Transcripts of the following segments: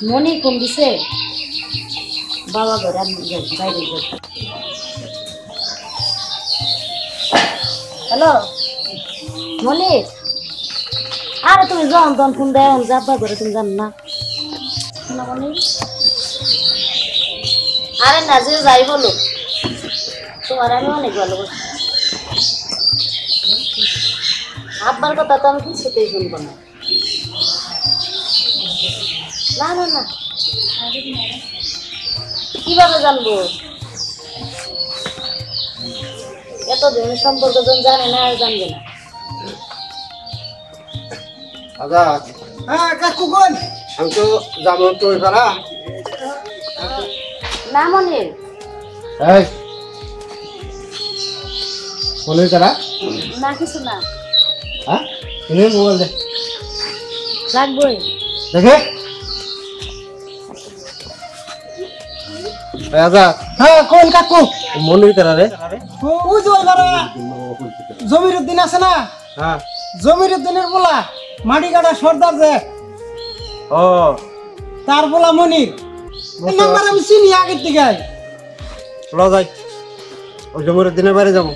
মনি phone দিছে বাবা ঘরে আমি বাইরে যাই। হ্যালো মনি, আরে তুমি যখন তখন ফোন দেয় যাবা ঘরে, তুমি জানো না না মনি? আরে না যে যাই বলো, তোমার আমি অনেক ভালোবাসি। আব্বার কথা তো আমি কিছুতেই শুনবো না। না না না, কিভাবে জানবো? এতদিন সম্পর্ক জন জানে না আর জানবে না। আজাদ, হ্যাঁ কাকু কোন? আমি তো যাবো তো এবারা। না মনির, এই বলে তারা না কিছু না, হ্যাঁ তুমি মোবাইল দে রাখবোই। দেখে আজাদ। হ্যাঁ কোন কাকু? মনে তারা রে। ওই যে ওইবারে জমির উদ্দিন আছে না, হ্যাঁ জমির উদ্দিনের বলা মাটি কাটা সর্দার যে ও তার বলা মনির নাম্বার আমি চিনি আগের থেকে। ল যাই, ওই জমির দিনের বাইরে যাবো।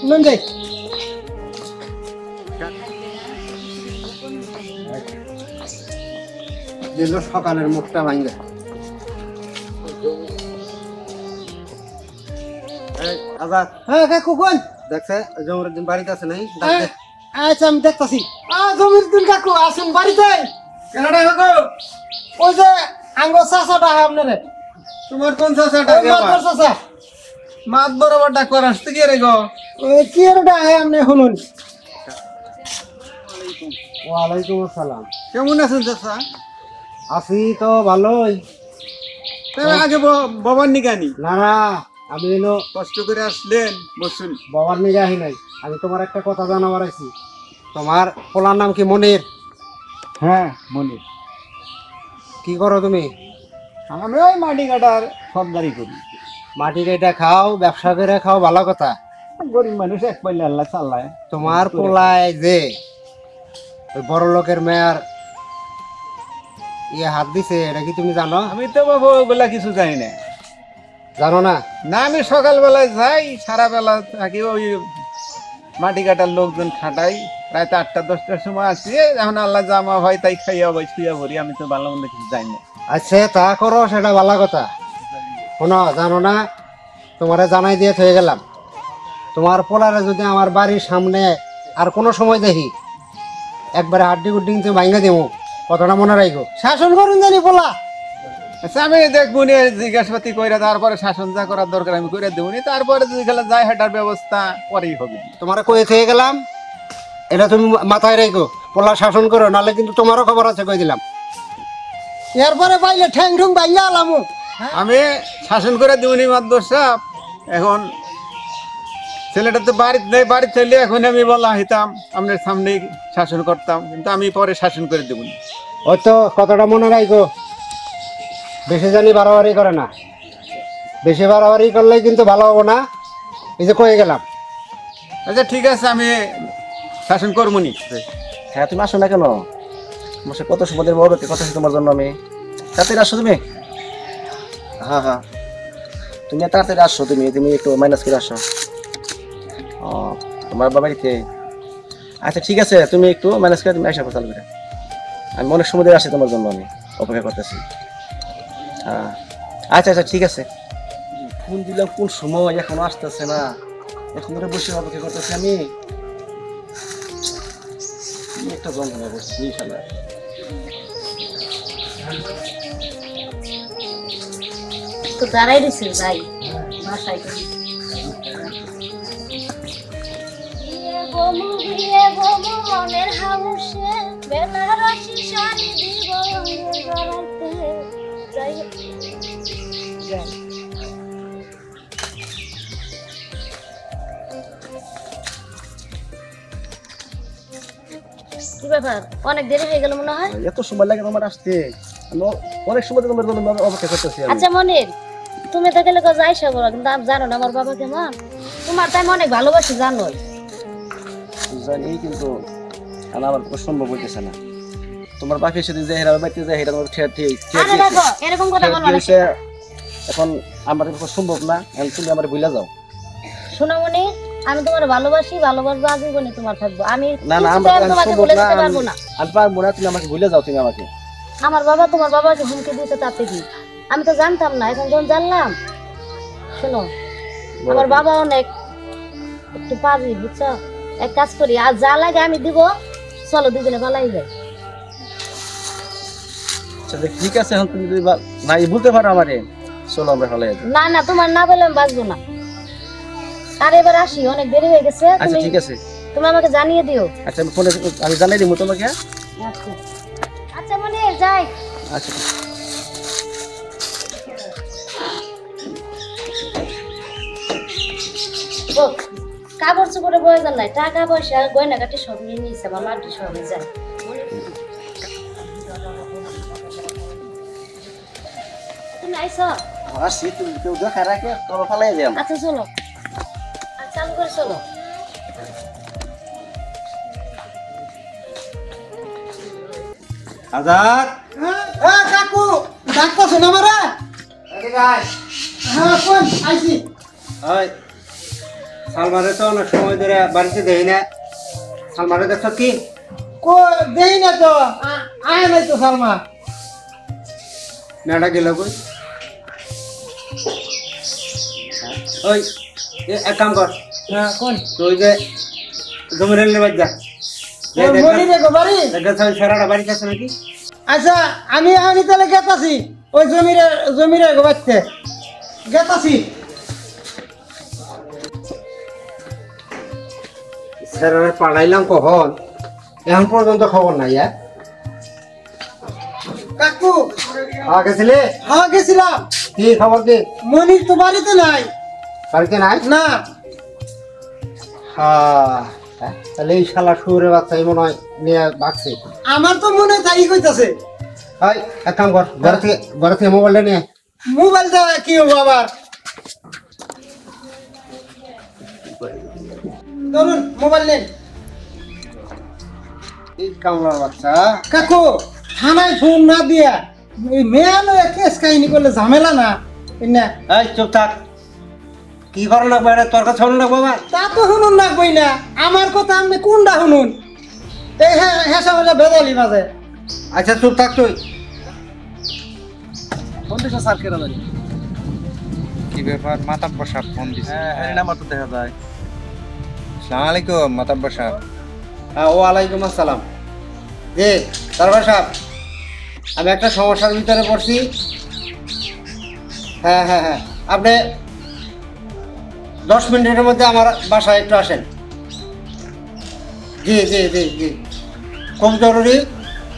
লন যাই। দিল সকালের মুখটা ভাঙবে। আজাদ, হ্যাঁ কাকু কোন? দেখছে জমির দিন বাড়িতে আছে নাই? হ্যাঁ, আচ্ছা আমি দেখতাছি। জমির উদ্দিন কাকু আসুন বাড়িতে। কেনাটা হোক। ওই যে আঙ্গ চাচাটা আপনারে, তোমার কোন চাষাটা? ওই মাতবর চাচা। মাত বরাবর ডাক কর আসতে গিয়ে রে গো। ওই কি এরটা আপনি শুনুন। ওয়ালাইকুম আসসালাম। কেমন আছেন চাচা? আছি তো ভালোই। তবে আগে বাবার নিগানি না না, আমি এলো কষ্ট করে আসলেন, বসুন। বাবার নিগে আহি নাই। আমি তোমার একটা কথা জানাবার আছি। তোমার পোলার নাম কি মনির? হ্যাঁ মনির। কি করো তুমি? আমি ওই মাটি কাটার সবদারি করি। মাটি কেটে খাও, ব্যবসা করে খাও, ভালো কথা। গরিব মানুষ এক পাইলে আল্লাহ চাল্লায়। তোমার পোলায় যে ওই বড় লোকের মেয়ার ইয়ে হাত দিছে, এটা কি তুমি জানো? আমি তো বাবু ওগুলা কিছু জানি না। জানো না? না আমি সকালবেলায় যাই, সারা বেলা থাকি ওই মাটি কাটার লোকজন খাটাই। রাত 8টা-10টার সময় আসি, এখন আল্লাহ জামা হয় তাই খাইয়া বই শুয়া ভরি। আমি তো ভালো মন্দ কিছু জানি না। আচ্ছা তা করো, সেটা ভালো কথা। শোনো, জানো না, তোমারে জানাই দিয়ে হয়ে গেলাম। তোমার পোলারে যদি আমার বাড়ির সামনে আর কোনো সময় দেখি, একবারে হাড্ডি গুড্ডি কিন্তু ভাঙ্গা দেবো। কথাটা মনে রাখো। শাসন করুন জানি বলা। আচ্ছা আমি দেখবো নি, জিজ্ঞাসাপাতি কইরা তারপরে শাসন যা করার দরকার আমি করে দেবো নি। তারপরে যদি খেলা যায় হাঁটার ব্যবস্থা পরেই হবে। তোমারে কয়ে থেকে গেলাম, এটা তুমি মাথায় রেখো। পোলা শাসন করো, নাহলে কিন্তু তোমারও খবর আছে, কয়ে দিলাম। এরপরে পাইলে ঠ্যাং ঠুং ভাইয়া আলামু। আমি শাসন করে দেবনি মাদ্দর সাহেব। এখন ছেলেটা তো বাড়িতে নেই, বাড়ি চাইলে এখন আমি বলা হইতাম আপনার সামনেই শাসন করতাম, কিন্তু আমি পরে শাসন করে দেবনি। ওই তো কথাটা মনে রাখো, বেশি জানি বাড়াবাড়ি করে না। বেশি বাড়াবাড়ি করলেই কিন্তু ভালো হবো না। এই যে কয়ে গেলাম। আচ্ছা ঠিক আছে, আমি শাসন করবো নি। হ্যাঁ তুমি আসো না কেন? আমার সাথে কত সুবাদের বড় কথা আছে তোমার জন্য। আমি তাড়াতাড়ি আসো তুমি। হ্যাঁ হ্যাঁ তুমি তাড়াতাড়ি আসো। তুমি তুমি একটু মাইনাস করে আসো। ও তোমার বাড়িতে? আচ্ছা ঠিক আছে, তুমি একটু মাইনাস করে তুমি আসা কথা বলবে। আমি অনেক সময় ধরে আসি তোমার জন্য, আমি অপেক্ষা করতেছি। হ্যাঁ আচ্ছা আচ্ছা ঠিক আছে। ফোন দিলাম কোন সময়, এখনো আসতেছে না। এখন ধরে বসে অপেক্ষা করতেছি আমি। একটা যন্ত্রণা করছি ইনশাল্লাহ। তো দাঁড়াই দিছে যাই বাসায় করি। মনের হাউসে বেনারসি শাড়ি দিব গড়াইতে যাই যাই। কি ব্যাপার, অনেক দেরি হয়ে গেল মনে হয়। এত সময় লাগে তোমার আসতে? আমি অনেক সময় তোমার জন্য অপেক্ষা করতেছি। আচ্ছা মনির, তুমি তো গেলে যাই সব, কিন্তু আমি জানো না আমার বাবা কেমন। তোমার তাই আমি অনেক ভালোবাসি জানো। জানি, কিন্তু আমার পক্ষে সম্ভব হইতেছে না। তোমার বাকি সেদিন যে হেরা বাড়িতে যায় হেরা তোমার ঠিক আরে দেখো এরকম কথা বলবা না। এখন আমার পক্ষে সম্ভব না, এখন তুমি আমার ভুলে যাও। সোনামণি, আমি তোমার ভালোবাসি, ভালোবাসবো, আজীবনই তোমার থাকবো। আমি না না কিছুতেই আমার তোমাকে সম্ভব বলে না, দিতে পারবো না। আমি পারবো না, তুমি আমাকে ভুলে যাও। তুমি আমাকে আমার বাবা তোমার বাবাকে হুমকি দিতে তাতে কি, আমি তো জানতাম না, এখন যখন জানলাম। শোনো, আমার বাবা অনেক একটু পারি, বুঝছো? এক কাজ করি, আর যা লাগে আমি দিব, চলো দুজনে পালাই যাই। আচ্ছা ঠিক আছে, এখন তুমি যদি না বলতে পারো আমারে, চলো আমরা হলে। না না, তোমার না বলে আমি বাঁচবো না। আর এবার আসি, অনেক দেরি হয়ে গেছে। আচ্ছা ঠিক আছে, তুমি আমাকে জানিয়ে দিও। আচ্ছা ফোনে আমি জানাই দিব তোমাকে। আচ্ছা আচ্ছা, মনে যাই। আচ্ছা ও, কাপড় চোপড়ে প্রয়োজন নাই, টাকা পয়সা গয়নাগাটি সব নিয়ে নিয়েছে, আমার মাটি সবে যায়। তুমি আইসো? আসছি, তুমি কেউ দেখা রাখে তোরা ফালাই যাও। আচ্ছা চলো, আর চালু করে চলো। আজাদ, হ্যাঁ কাকু, ডাকতেছো না আমারে? হ্যাঁ কোন আইছি। ওই সালমারে তো অনেক সময় ধরে বাড়িতে দেখি না, সালমারে দেখছ কি? কো দেই না তো, আয় নাই তো সালমা। মেয়েটা গেল কই? ওই এক কাম কর, হ্যাঁ কোন? তুই যে জমির নেবার যা, মনি রে গো বাড়ি। সারাটা বাড়িতে আছে নাকি? আচ্ছা আমি তাহলে গেতাছি, ওই জমিরে গো বাড়তে গেতাছি। স্যারের পাঠাইলাম কখন, এখন পর্যন্ত খবর নাই। কাকু গেছিলে? হ্যাঁ গেছিলাম। কি খবর কি? মনির তো বাড়িতে নাই। বাড়িতে নাই? না। তাহলে এই শালা শুয়োরের বাচ্চা মনে হয় নিয়ে বাঁচছে। আমার তো মনে তাই কইতাছে। ওই এক কাম কর, ঘরে থেকে মোবাইলটা নিয়ে। মোবাইলটা কি হবো আবার? ধরুন মোবাইল নেন। এই কামলার বাচ্চা। কাকু থানায় ফোন না দিয়া ওই মেয়ানো কেস কাহিনী করলে ঝামেলা না। না এই চুপ থাক, কি করো লাগবে? তোর কথা শুনুন লাগবো আমার? তা তো শুনুন না কই না, আমার কথা আপনি কোনটা শুনুন? এই হেসা হলে বেদালি বাজে। আচ্ছা চুপ থাক তুই। ফোন দিছো স্যার কেন জানি? কি ব্যাপার? মাতাব্বর সাহেব ফোন দিছে। হ্যাঁ নাম্বার তো দেখা যায়। আসসালামু আলাইকুম মাতাব্বর সাহেব। হ্যাঁ, ওয়ালাইকুম আসসালাম। জি দরবার সাহেব, আমি একটা সমস্যার ভিতরে পড়ছি। হ্যাঁ হ্যাঁ হ্যাঁ, আপনি 10 মিনিটের মধ্যে আমার বাসায় একটু আসেন। জি জি জি জি, খুব জরুরি।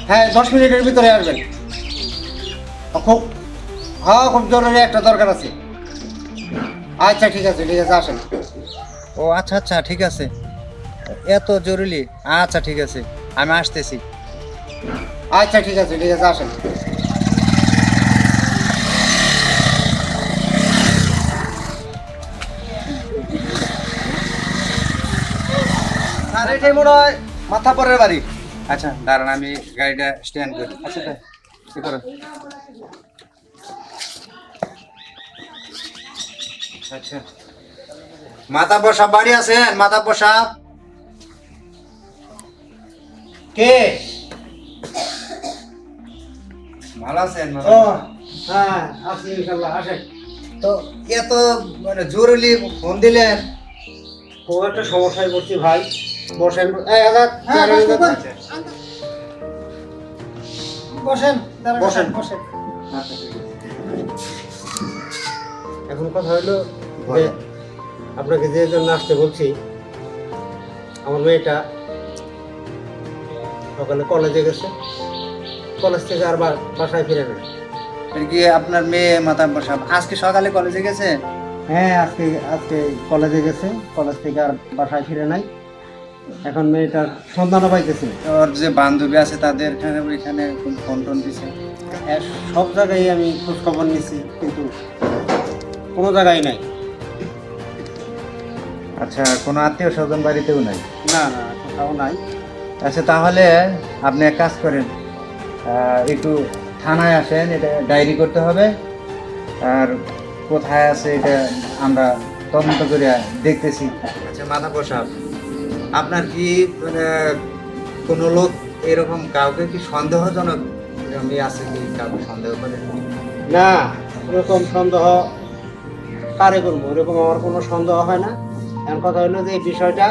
হ্যাঁ 10 মিনিটের ভিতরে আসবেন। খুব খুব জরুরি একটা দরকার আছে। আচ্ছা ঠিক আছে ঠিক আছে, আসেন। ও আচ্ছা আচ্ছা ঠিক আছে, এত জরুরি? আচ্ছা ঠিক আছে, আমি আসতেছি। আচ্ছা ঠিক আছে ঠিক আছে, আসেন। আর এটাই মনে হয় মাথাপরের বাড়ি। আচ্ছা দাঁড়ান, আমি গাড়িটা স্ট্যান্ড করি। আচ্ছা তাই কি করো? আচ্ছা, মাতাব্বর সাহেব বাড়ি আছেন? মাতাব্বর সাহেব কে? ভালো আছেন? ও হ্যাঁ আছি ইনশাল্লাহ, আসেন। তো এত মানে জরুরি ফোন দিলেন? খুব একটা সমস্যায় পড়ছি ভাই, বসেন। এই আজাদ, হ্যাঁ চেয়ারে কাকু, বসেন। বসেন দাঁড়ান, বসেন। বসেন। এখন কথা হলো যে আপনাকে যে জন্য আসতে বলছি, আমার মেয়েটা সকালে কলেজে গেছে, কলেজ থেকে আর বাসায় ফিরে না। কি আপনার মেয়ে মাতাব্বর সাহেব আজকে সকালে কলেজে গেছে? হ্যাঁ আজকে আজকে কলেজে গেছে, কলেজ থেকে আর বাসায় ফিরে নাই। এখন মেয়েটার সন্ধানও পাইতেছি। ওর যে বান্ধবী আছে তাদের ওইখানে ফোন টোন দিছে? হ্যাঁ, সব জায়গায় আমি খোঁজ খবর নিছি, কিন্তু কোনো জায়গায় নাই। আচ্ছা, কোনো আত্মীয় স্বজন বাড়িতেও নাই? না না, কোথাও নাই। আচ্ছা তাহলে আপনি এক কাজ করেন, একটু থানায় আসেন, এটা ডায়েরি করতে হবে। আর কোথায় আছে এটা আমরা তদন্ত করে দেখতেছি। আচ্ছা মাধব সাহেব, আপনার কি মানে কোনো লোক এরকম কাউকে কি সন্দেহজনক আমি আছে কি কাউকে সন্দেহ করে? না, এরকম সন্দেহ কারে করবো, এরকম আমার কোনো সন্দেহ হয় না। এখন কথা হলো যে এই বিষয়টা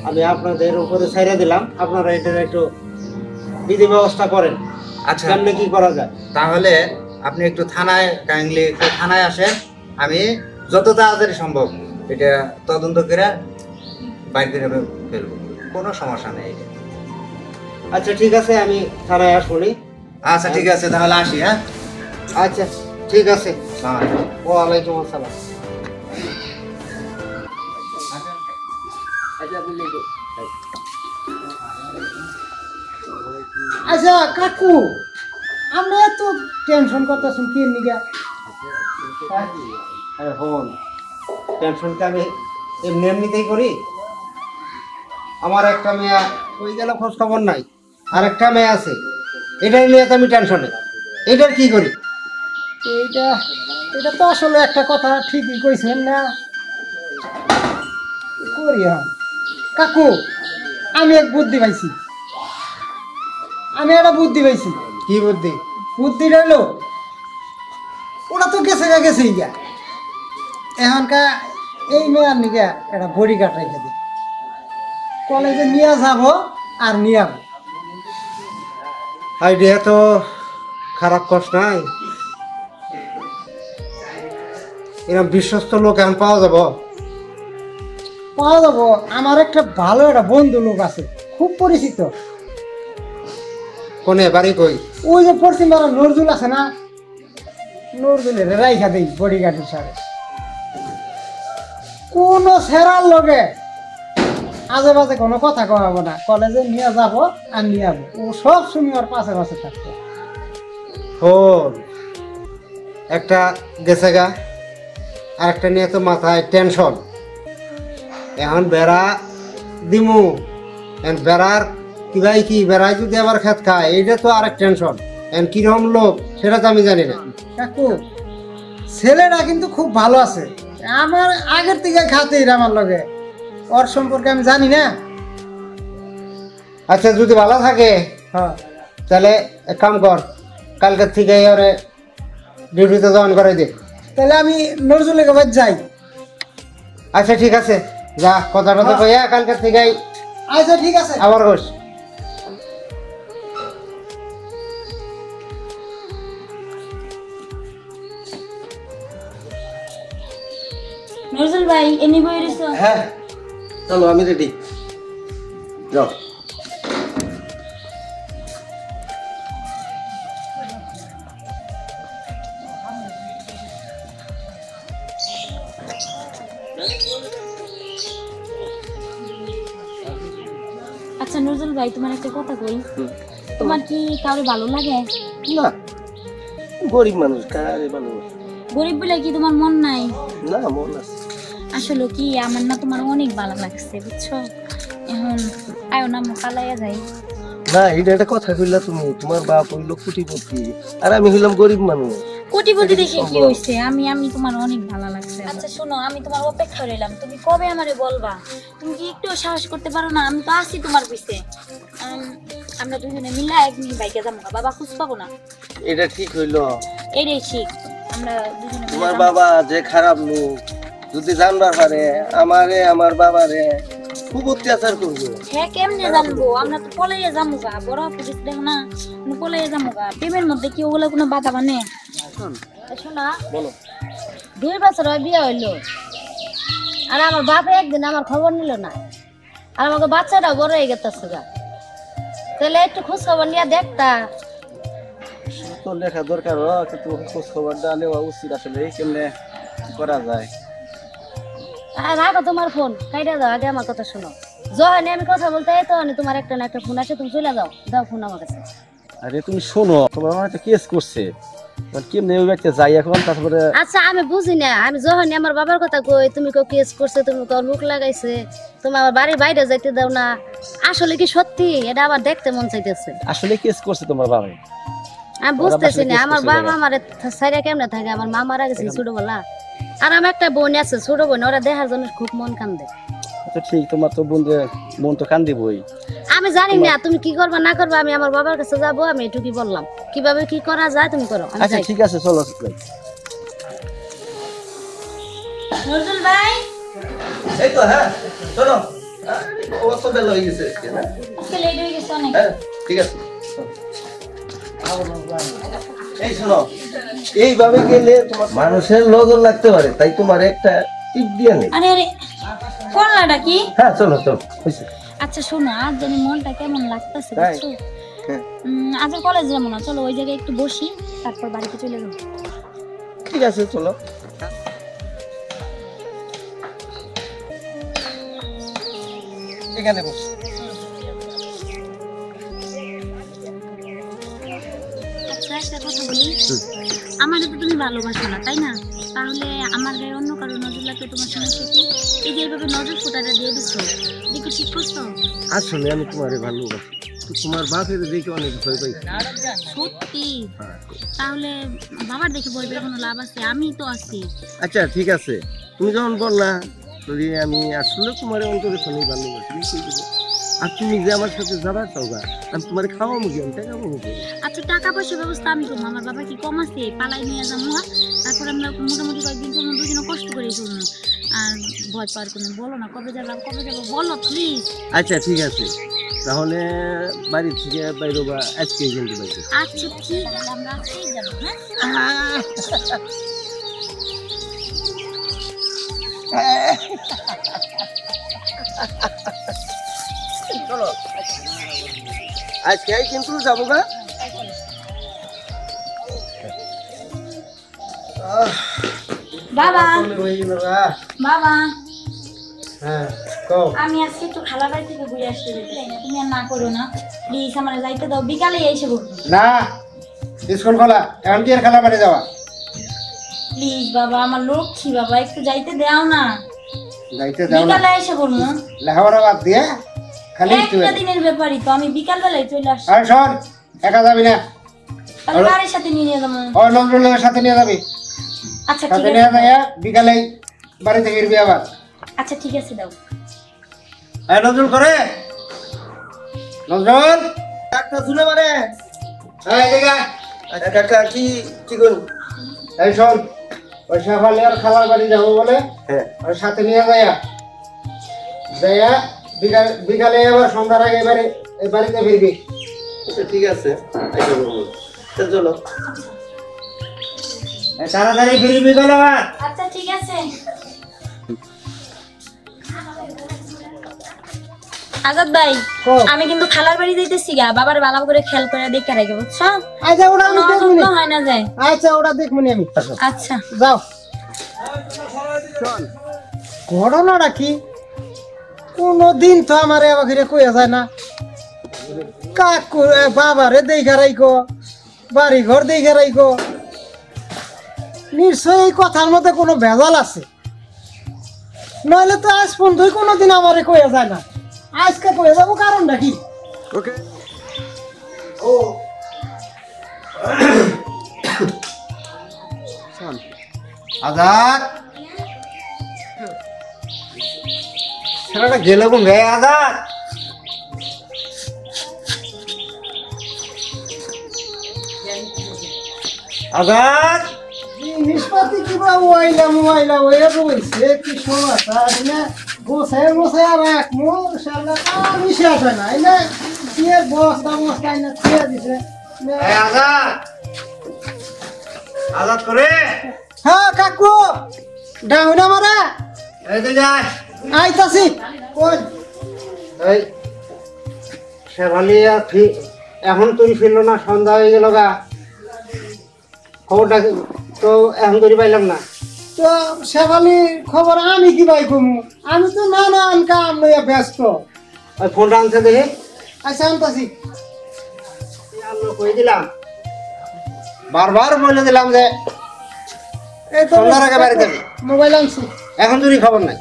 আমি আপনাদের উপরে ছেড়ে দিলাম, আপনারা এটার একটু বিধি ব্যবস্থা করেন। আচ্ছা কেমনে কি করা যায়? তাহলে আপনি একটু থানায় কাইন্ডলি একটু থানায় আসেন, আমি যত তাড়াতাড়ি সম্ভব এটা তদন্ত করে বাইর করে ফেলবো, কোনো সমস্যা নেই। আচ্ছা ঠিক আছে, আমি থানায় আসবনি। আচ্ছা ঠিক আছে, তাহলে আসি। হ্যাঁ আচ্ছা ঠিক আছে। হ্যাঁ ওয়ালাইকুম আসসালাম। আচ্ছা কাকু, আপনি এত টেনশন করতেছেন কি নিগা? আরে হন, টেনশনটা আমি এমনি এমনিতেই করি। আমার একটা মেয়ে ওই গেল, খোঁজ খবর নাই, আর একটা মেয়ে আছে, এটাই নিয়ে তো আমি টেনশনে। এটার কি করি? এইটা এটা তো আসলে একটা কথা ঠিকই কইছেন না, করি কাকু। আমি এক বুদ্ধি পাইছি, আমি একটা বুদ্ধি পাইছি। কি বুদ্ধি? বুদ্ধি রইলো, ওরা তো গেছেই গা। এখনকার এই মেয়ার নিগা একটা বড়ি কাট রেখে দিই, কলেজে নিয়ে যাব আর নিয়ে যাবো। আইডিয়া তো খারাপ কষ্ট নাই। এরকম বিশ্বস্ত লোক এখন পাওয়া যাব? পাওয়া যাবো। আমার একটা ভালো একটা বন্ধু লোক আছে, খুব পরিচিত। কোনে বাড়ি কই? ওই যে পশ্চিম পাড়া নজরুল আছে না, নজরুলের রাইখা দেই বডিগার্ড হিসাবে। কোনো সেরার লগে আজে বাজে কোনো কথা কওয়াবো না, কলেজে নিয়ে যাব আর নিয়ে যাবো। ও সব সময় ওর পাশে পাশে থাকতো। হন, একটা গেছে গা, আর একটা নিয়ে তো মাথায় টেনশন। এখন বেড়া দিমু, এখন বেড়ার কিভাই কি বেড়ায় যদি আবার খেত খায়, এইটা তো আরেক টেনশন। এখন কিরকম লোক সেটা তো আমি জানি না। কাকু, ছেলেটা কিন্তু খুব ভালো আছে, আমার আগের থেকে খাতেই আমার লগে। ওর সম্পর্কে আমি জানি না। আচ্ছা যদি ভালো থাকে হ্যাঁ, তাহলে এক কাম কর, কালকের থেকে ওরে ডিউটিতে জয়েন করে দে। তাহলে আমি নজরুলের কাছে যাই। আচ্ছা ঠিক আছে, যা, কথাটা তো কইয়া কালকের থেকে আচ্ছা ঠিক আছে। আবার বস। নজরুল ভাই এনি বই রইছো? হ্যাঁ চলো, আমি রেডি, যাও। আচ্ছা নজরুল ভাই, তোমার একটা কথা কই, তোমার কি কাউরে ভালো লাগে? না, গরিব মানুষ, কারে ভালো? গরিব বলে কি তোমার মন নাই? না, মন আছে। আসলে কি আমার না তোমার অনেক ভালো লাগছে, বুঝছো? এখন আয়ো না মোকালাইয়া যাই। না, এটা একটা কথা কইলা তুমি। তোমার বাপ হইলো কোটিপতি আর আমি হইলাম গরিব মানুষ। কোটিপতি দেখে কি হইছে, আমি তোমার অনেক ভালো লাগছে। আচ্ছা শোনো, আমি তোমার অপেক্ষা রইলাম, তুমি কবে আমারে বলবা? তুমি কি একটু সাহস করতে পারো না? আমি তো আছি তোমার পিছে। আমরা দুজনে মিলে একদিন বাইকে যাবো, বাবা খুঁজ পাবো না। এটা ঠিক হইলো? এইটাই ঠিক, আমরা দুজনে মিলে তোমার যাবো। বাবা যে খারাপ লোক, যদি জানবার পারে আমারে আমার বাবারে খুব অত্যাচার করবে। হ্যাঁ কেমনে জানবো? আমরা তো পলাইয়া যাবো গা, বড় পুলিশ দেখো না, পলাইয়া যাবো গা। প্রেমের মধ্যে কি ওগুলো কোনো বাধা মানে? শোনা, বলো। 2 বছর হয় বিয়ে হইলো, আর আমার বাপে একদিন আমার খবর নিল না, আর আমাকে বাচ্চাটাও বড় হয়ে গেছে গা। তাহলে একটু খোঁজ খবর নিয়ে দেখতা। তো লেখা দরকার, কিন্তু খোঁজ খবরটা নেওয়া উচিত। আসলে কেমনে করা যায়? আর রাখো তোমার ফোন, কাইটা দাও, আগে আমার কথা শোনো। যখন আমি কথা বলতে তখন তোমার একটা না একটা ফোন আসে, তুমি চলে যাও, দাও ফোন আমার কাছে। আরে তুমি শোনো, তোমার আমার একটা কেস করছে, কেমনে ওই ব্যক্তি যাই এখন, তারপরে। আচ্ছা আমি বুঝি না, আমি যখন আমার বাবার কথা কই, তুমি কেউ কেস করছে, তুমি কেউ মুখ লাগাইছে, তুমি আমার বাড়ির বাইরে যাইতে দাও না। আসলে কি সত্যি? এটা আবার দেখতে মন চাইতেছে। আসলে কেস করছে তোমার বাবা। আমি বুঝতেছি না আমার বাবা আমার সাইডে কেমনে থাকে, আমার মা মারা গেছে ছোটবেলা, আর আমার একটা বোন আছে ছোট বোন, ওরা দেখার জন্য খুব মন কান্দে। আচ্ছা ঠিক, তোমার তো মন তো কান্দিবই। আমি জানি না তুমি কি করবা না করবা, আমি আমার বাবার কাছে যাবো, আমি এটুকুই বললাম, কিভাবে কি করা যায় তুমি করো। আমি আচ্ছা যাই। ঠিক আছে চলো ভাই। নজরুল ভাই এই তো হ্যাঁ চলো, অবস্থা বেলা হয়ে গেছে না? আজকে লেট হয়ে গেছে অনেক। হ্যাঁ ঠিক আছে। এই শোনো, এইভাবে গেলে তোমার মানুষের নজর লাগতে পারে, তাই তোমার একটা টিপ দিয়ে নেই। আরে আরে করলাটা কি? হ্যাঁ চলো চলো হয়েছে। আচ্ছা শোনো, আজ জানি মনটা কেমন লাগতেছে তাই? বুঝছো? হ্যাঁ। আজ আর কলেজ যাবো না, চলো ওই জায়গায় একটু বসি, তারপর বাড়িতে চলে যাবো। ঠিক আছে চলো। এখানে বস। আচ্ছা একটা কথা বলি, আমার তো তুমি ভালোবাসো না তাই না? তাহলে আমার গায়ে অন্য কারো নজর লাগলে তোমার সমস্যা কি? এই যে এইভাবে নজর ফোটাটা দিয়ে দিচ্ছো, দেখি ঠিক করছো? আসলে আমি তোমারে ভালোবাসি, তোমার বাপের দেখে অনেক ভয় পাই। সত্যি? তাহলে বাবার দেখে বলবে কোনো লাভ আছে? আমি তো আছি। আচ্ছা ঠিক আছে, তুমি যখন বললা যদি আমি আসলে তোমার অন্তরে শুনে ভালোবাসি, আর তুমি যে আমার সাথে যাবা চাওগা, আমি তোমার খাওয়া মুখি, আমি টাকা মুখি। আচ্ছা টাকা পয়সার ব্যবস্থা আমি করবো, আমার বাবা কি কম আছে? পালাই নিয়ে যাবো, তারপর আমরা মোটামুটি কয়েকদিন চলবো, দুজনে কষ্ট করে চলবো, আর ভয় পাওয়ার কোনো বলো না, কবে যাবো বলো প্লিজ। আচ্ছা ঠিক আছে, তাহলে বাড়ি থেকে বাইরোবা আজকে কিন্তু বাইরে। আচ্ছা ঠিক আছে, আমরা আজকেই যাবো। হ্যাঁ চলো আজকে কিন্তু যাবো গা। বাবা বাবা, হ্যাঁ কও। আমি আজকে একটু খালা বাড়ি থেকে ঘুরে আসতে যেতে চাই না, তুমি আর না করো না প্লিজ, আমার যাইতে দাও, বিকালে এসে বলবো। না, স্কুল খোলা, এখন কি আর খেলা মাঠে যাওয়া? প্লিজ বাবা, আমার লক্ষ্মী বাবা, একটু যাইতে দাও না, যাইতে দাও না, বিকালে এসে বলবো। লেখাপড়া বাদ দিয়ে খালি একটু একটা দিনের ব্যাপারই তো, আমি বিকাল বেলায় চলে আসছি, আর শোন, একা যাবি না, তাহলে বাড়ির সাথে নিয়ে যাবো। ওই নজরুলের সাথে নিয়ে যাবি, আচ্ছা ঠিক সাথে আছে, নিয়ে যাইয়া বিকালে বাড়িতে ফিরবি আবার। আচ্ছা ঠিক আছে দাও। এই নজরুল করে, নজরুল ডাক্তার শুনে মানে এই এদিকে আয়। কাকা কি কি করুন? এই শোন, ওই শেফালি আর খালার বাড়ি যাবো বলে হ্যাঁ ওর সাথে নিয়ে যাইয়া বিকালে আবার সন্ধ্যার আগে এই বাড়িতে ফিরবি। আচ্ছা ঠিক আছে, চলো। তাড়াতাড়ি ফিরবি বিকালে আবার। আচ্ছা ঠিক আছে। আজাদ ভাই, আমি কিন্তু খালার বাড়ি যাইতেছি গা, বাবার ভালো করে খেয়াল করে দেখে রাখবো বুঝছো? আচ্ছা ওটা আমি কোনো দেখবো অসুবিধা হয় না যায়। আচ্ছা ওটা দেখবো আমি। আচ্ছা যাও। ঘটনাটা কি? কোনদিন তো আমার এবার কইয়া যায় না, কাকু বাবারে দেখা রাইকো, বাড়ি ঘর দেখা রাইকো, নিশ্চয়ই এই কথার মধ্যে কোনো ভেজাল আছে, নইলে তো আজ পর্যন্ত কোনোদিন আমারে কইয়া যায় না, আজকে কইয়া যাবো কারণটা কি? ওকে ও আজাদ, ছেলেটা গেল কোন রে? আজাদ, আজাদ, জিনিসপাতি কিবা ওয়াইলা ওয়া রইছে কি সমস্যা না, গোছায় রাখ মোর শালা আমি শেষ হয় না এনে কি বস্তা না ছেড়ে দিছে। এই আজাদ, আজাদ করে, হ্যাঁ কাকু ডাউন আমারে এই যে যায় আইতাছি। কই এই শেফালি আর এখন তুই ফিরলো না, সন্ধ্যা হয়ে গেল গা, খবরটা তো এখন তুই পাইলাম না। তো শেফালির খবর আমি কি ভাই কমু, আমি তো নানান কাম লইয়া ব্যস্ত। ওই ফোনটা আনছে দেখি, আচ্ছা আনতাছি। আমরা কই দিলাম, বারবার বলে দিলাম যে এই তো সন্ধ্যার আগে বাড়ি যাবি, মোবাইল আনছি। এখন তুই খবর নাই।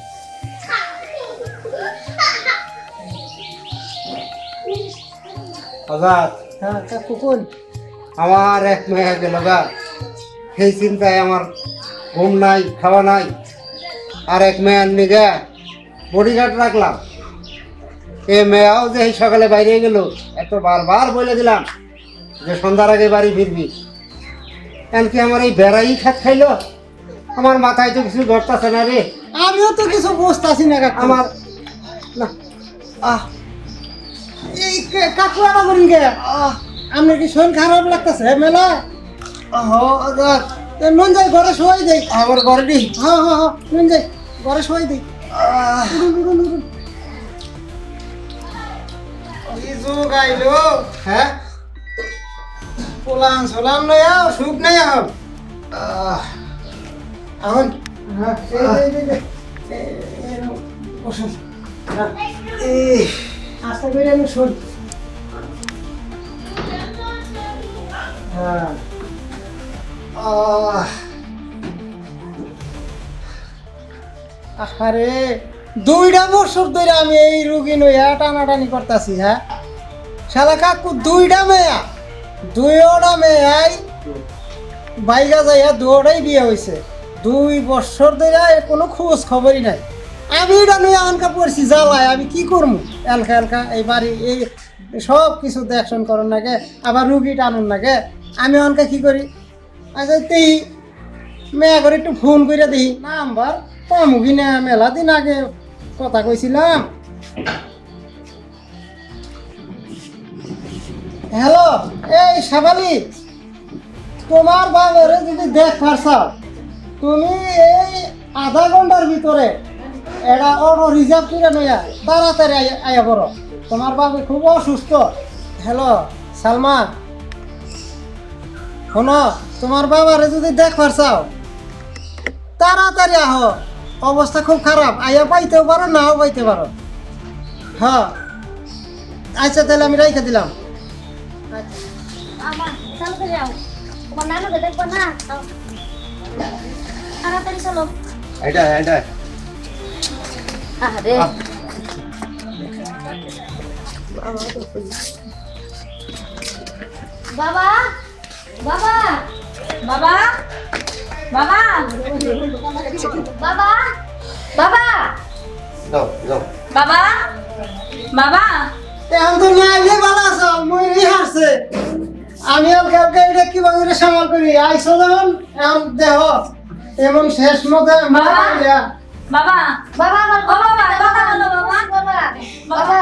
আজাদ, হ্যাঁ কাকু কোন? আমার এক মেয়ে গেল গা, সেই চিন্তায় আমার ঘুম নাই, খাওয়া নাই। আর এক মেয়ের নিগে বডিগার্ড রাখলাম। এ মেয়েও যে এই সকালে বাইরে গেল, এত বারবার বলে দিলাম যে সন্ধ্যার আগে বাড়ি ফিরবি। এমনকি আমার এই বেড়াই খাত খাইলো, আমার মাথায় তো কিছু ধরতেছে না রে। আমিও তো কিছু বুঝতেছি না কাকু। আমার না, এই কাকু আনা করেন গে, আপনার কি শরীর খারাপ লাগতেছে মেলা? নুন যাই ঘরে শোয়াই দেই। আমার ঘরে দি। হ্যাঁ হ্যাঁ হ্যাঁ, নুন যাই ঘরে শোয়াই দেই। কি যুগ আইলো, হ্যাঁ? পোলান সোলান নয়া সুখ নাই এখন। এখন হ্যাঁ, বসুন। আস্তে করে আমি শোন। হ্যাঁ, আরে 2টা বছর ধরে আমি এই রুগী নইয়া টানাটানি করতেছি। হ্যাঁ শালা কাকু, 2টা মেয়া, 2টা মেয়াই বাইগা যাইয়া 2টাই বিয়ে হয়েছে। 2 বছর ধরে কোনো খোঁজ খবরই নাই। আমি এটা নইয়া আনকা পড়ছি জ্বালায়। আমি কি করবো? এলকা এলকা এই বাড়ি এই সব কিছু দেখশন করার নাগে, আবার রুগী টানুন নাগে। আমি অনকা কি করি? আচ্ছা তেই মেয়া করে একটু ফোন করে দিই, নাম্বার পামুকি না, মেলা দিন আগে কথা কইছিলাম। হ্যালো, এই শাবালি, তোমার বাবারে যদি দেখ পারছাও, তুমি এই আধা ঘন্টার ভিতরে এটা অটো রিজার্ভ করে নইয়া তাড়াতাড়ি আয়া করো। তোমার বাবা খুব অসুস্থ। হ্যালো সালমা, শোনো, তোমার বাবারে যদি দেখ পারছাও তাড়াতাড়ি আহো। অবস্থা খুব খারাপ, আয়া পাইতেও পারো, নাও পাইতে পারো। হ্যাঁ আচ্ছা, তাহলে আমি রাইখে দিলাম। আমার চালু করে যাও, তোমার নানুকে দেখবা না, তাড়াতাড়ি চলো। এটা আরে বাবা, বাবা, বাবা বাবা বাবা, বাবা, যাও যাও। বাবা বাবা এখন তো না আইলে ভালো আছো, মই হারছে। আমি আর কালকে এটা কিভাবে সামাল করি? আইসো যখন এখন দেহ এমন শেষ মতে বাবা। বাবা বাবা, আমার ও বাবা, কথা বলো বাবা। বাবা, বাবা,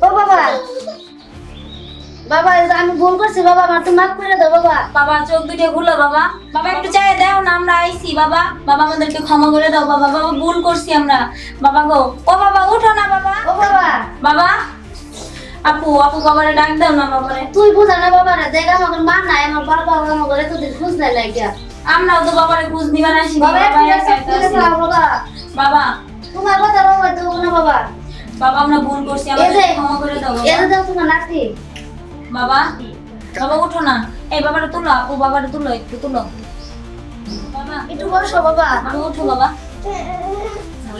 ও বাবা, বাবা, এই যে আমি ভুল করছি বাবা, আমার তো মাফ করে দাও বাবা। বাবা চোখ দুটো খুলো বাবা। বাবা একটু চাই দাও না, আমরা আইছি বাবা। বাবা আমাদেরকে ক্ষমা করে দাও বাবা। বাবা ভুল করছি আমরা বাবা গো। ও বাবা উঠো না বাবা। ও বাবা, বাবা আপু বাবারে ডাক দাও না বাবারে। তুই বুঝা না বাবা রে, দেখ আমার মা নাই, আমার বাবা আমার ঘরে তোদের খোঁজ নাই লাগিয়া। আমরাও তো বাবারে খোঁজ নিবার আসি বাবা একটু রেসপেক্ট করে দাও বাবা। বাবা তোমার কথা বাবা তো না বাবা। বাবা আমরা ভুল করছি, এই আমাদের যে ক্ষমা করে দাও এই বাবা। যে দাও তোমার নাতি। বাবা বাবা উঠো না। এই বাবারে তুলো, আপু বাবারে তুলো, একটু তুলো বাবা। একটু বসো বাবা। বাবা উঠো বাবা।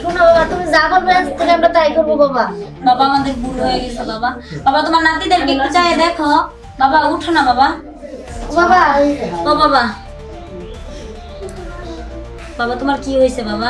শোনো বাবা, তুমি যা বলবে আজ থেকে আমরা তাই করবো বাবা। বাবা আমাদের ভুল হয়ে গেছে বাবা। বাবা তোমার নাতিদেরকে একটু চাই দেখো বাবা। উঠো না বাবা। বাবা, ও বাবা, বাবা তোমার কি হয়েছে বাবা?